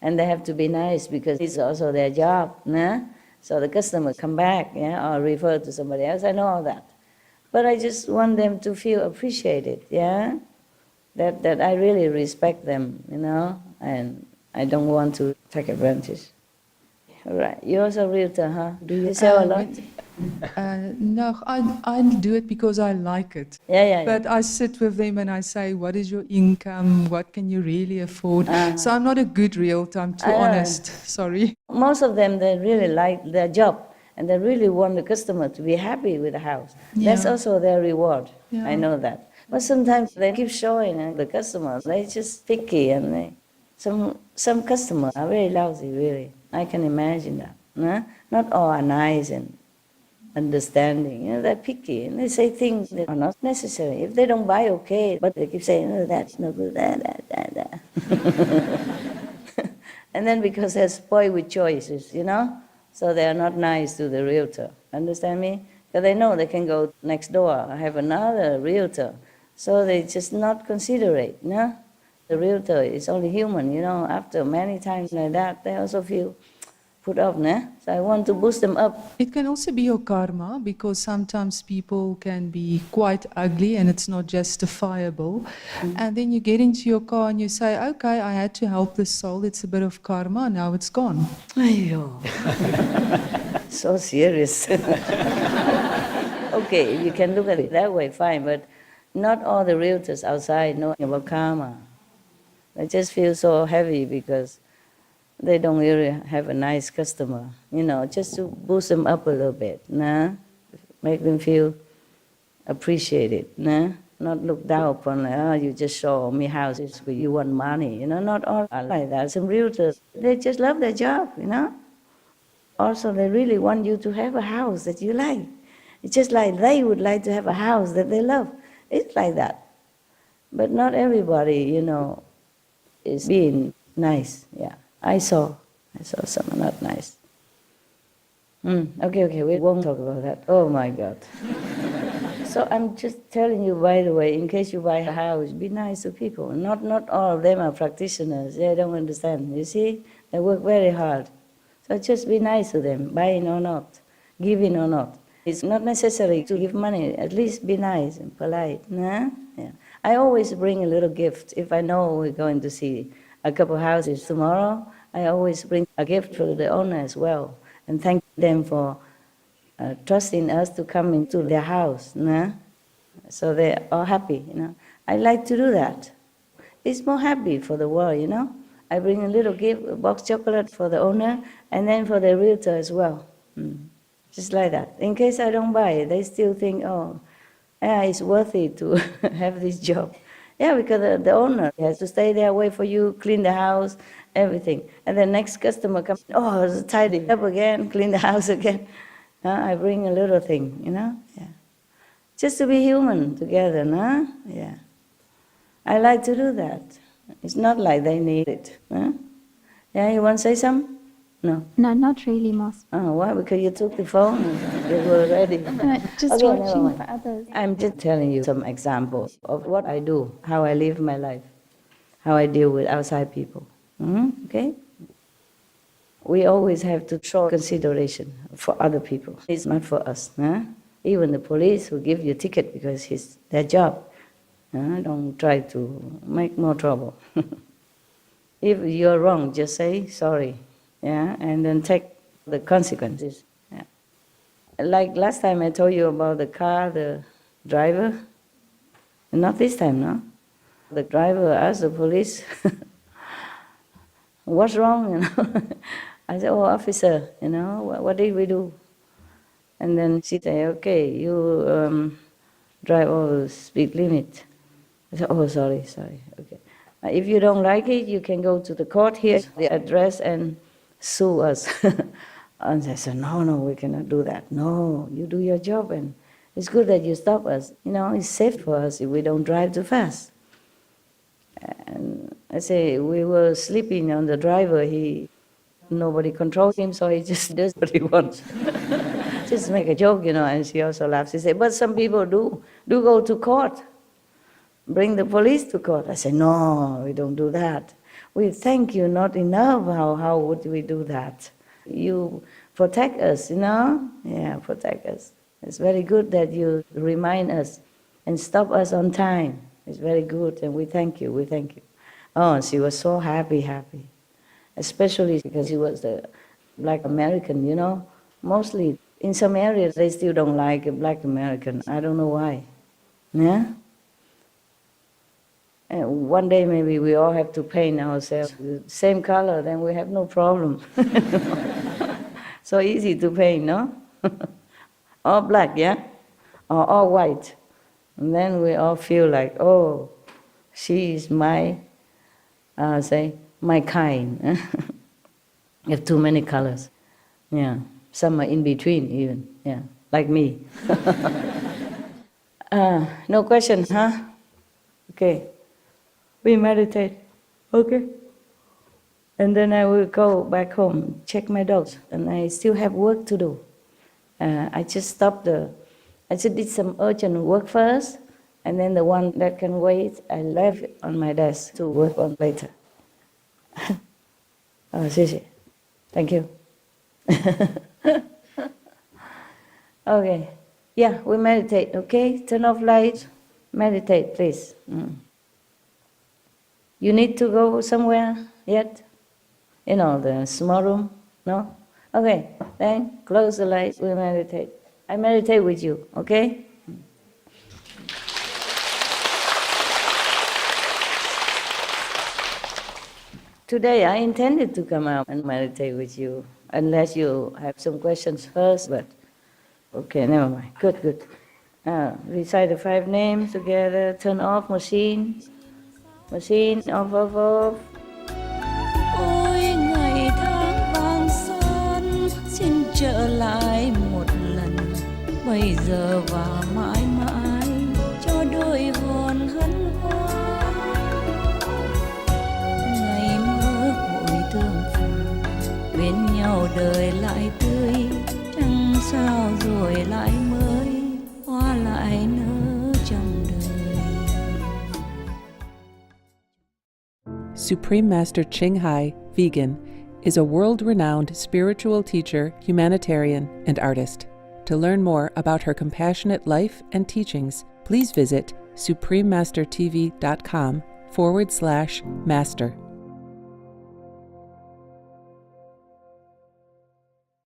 And they have to be nice because it's also their job. So the customer come back or refer to somebody else. I know all that. But I just want them to feel appreciated, yeah? That I really respect them, and I don't want to take advantage. All right, you're also a realtor, huh? Do you sell a lot? No, I do it because I like it. Yeah. But I sit with them and I say, what is your income? What can you really afford? So I'm not a good realtor, I'm too I know. honest. Sorry. Most of them, they really like their job, and they really want the customer to be happy with the house. That's Yeah. also their reward. Yeah. I know that. But sometimes they keep showing the customers, they're just picky, and some customers are very lousy, really. I can imagine that. Nah? Not all are nice and understanding. They're picky, and they say things that are not necessary. If they don't buy, okay, but they keep saying, oh, that's no good, that. And then because they're spoiled with choices, so they are not nice to the realtor. Understand me? Because they know they can go next door, have another realtor. So they just not considerate, The realtor is only human, after many times like that, they also feel put off, So I want to boost them up. It can also be your karma because sometimes people can be quite ugly and it's not justifiable. And then you get into your car and you say, okay, I had to help this soul. It's a bit of karma. Now it's gone. Aiyo. So serious. Okay, if you can look at it that way, fine, but not all the realtors outside know about karma. They just feel so heavy because they don't really have a nice customer, just to boost them up a little bit, make them feel appreciated, not look down upon, like, oh, you just show me houses because you want money, not all are like that. Some realtors, they just love their job, Also, they really want you to have a house that you like. It's just like they would like to have a house that they love. It's like that. But not everybody, is being nice, yeah. I saw some are not nice. Okay, we won't talk about that. Oh my God. So I'm just telling you, by the way, in case you buy a house, be nice to people. Not all of them are practitioners. They don't understand. You see, they work very hard. So just be nice to them, buying or not, giving or not. It's not necessary to give money. At least be nice and polite. Yeah. I always bring a little gift if I know we're going to see a couple houses tomorrow. I always bring a gift for the owner as well and thank them for trusting us to come into their house. So they're all happy, I like to do that. It's more happy for the world, I bring a little gift, a box chocolate for the owner and then for the realtor as well. Just like that. In case I don't buy it, they still think, oh, yeah, it's worthy to have this job. Yeah, because the owner has to stay there, wait for you, clean the house, everything. And the next customer comes, oh, it's tidy up again, clean the house again. I bring a little thing, Yeah. Just to be human together, Yeah. I like to do that. It's not like they need it. Yeah, you want to say something? No. No, not really, Master. Oh, why? Because you took the phone and you were ready. No, just Okay, never watching mind. for others. I'm just telling you some examples of what I do, how I live my life, how I deal with outside people. Okay? We always have to show consideration for other people. It's not for us. Even the police who give you a ticket because it's their job. Don't try to make more trouble. If you're wrong, just say sorry. Yeah, and then take the consequences. Yeah. Like last time I told you about the car, the driver. Not this time, no? The driver asked the police, what's wrong, I said, oh, officer, what did we do? And then she said, okay, you drive over the speed limit. I said, oh, sorry, okay. If you don't like it, you can go to the court here, the address, and sue us. And they said, no, we cannot do that. No, you do your job, and it's good that you stop us. It's safe for us if we don't drive too fast. And I say, we were sleeping on the driver. Nobody controls him, so he just does what he wants. Just make a joke, and she also laughs. She said, but some people do go to court. Bring the police to court. I said, no, we don't do that. We thank you not enough. How would we do that? You protect us, Yeah, protect us. It's very good that you remind us and stop us on time. It's very good, and we thank you, we thank you. Oh, she was so happy. Especially because she was a Black American, you know. Mostly, in some areas, they still don't like a Black American. I don't know why. Yeah? And one day maybe we all have to paint ourselves the same color, then we have no problem. So easy to paint, no? All black, yeah? Or all white. And then we all feel like, oh, she is my, my kind. You have too many colors. Yeah. Some are in between even, yeah, like me. No question, huh? Okay. We meditate. Okay. And then I will go back home, check my dogs, and I still have work to do. I just did some urgent work first, and then the one that can wait, I left it on my desk to work on later. Oh, 谢谢. Thank you. Okay. Yeah, we meditate, okay? Turn off lights. Meditate, please. You need to go somewhere yet? You know, the small room? No? Okay, then close the lights, we meditate. I meditate with you, okay? Today I intended to come out and meditate with you, unless you have some questions first, but okay, never mind. Good. Recite the 5 names together, turn off machine, off. Ôi ngày tháng vàng son, xin trở lại một lần, bây giờ và mãi mãi cho đôi hồn hân hoan. Ngày mơ hội tương phùng, bên nhau đời lại tươi, trăng sao rồi lại mới, hoa lại nở trong đời. Supreme Master Ching Hai, vegan, is a world-renowned spiritual teacher, humanitarian, and artist. To learn more about her compassionate life and teachings, please visit SupremeMasterTV.com/master.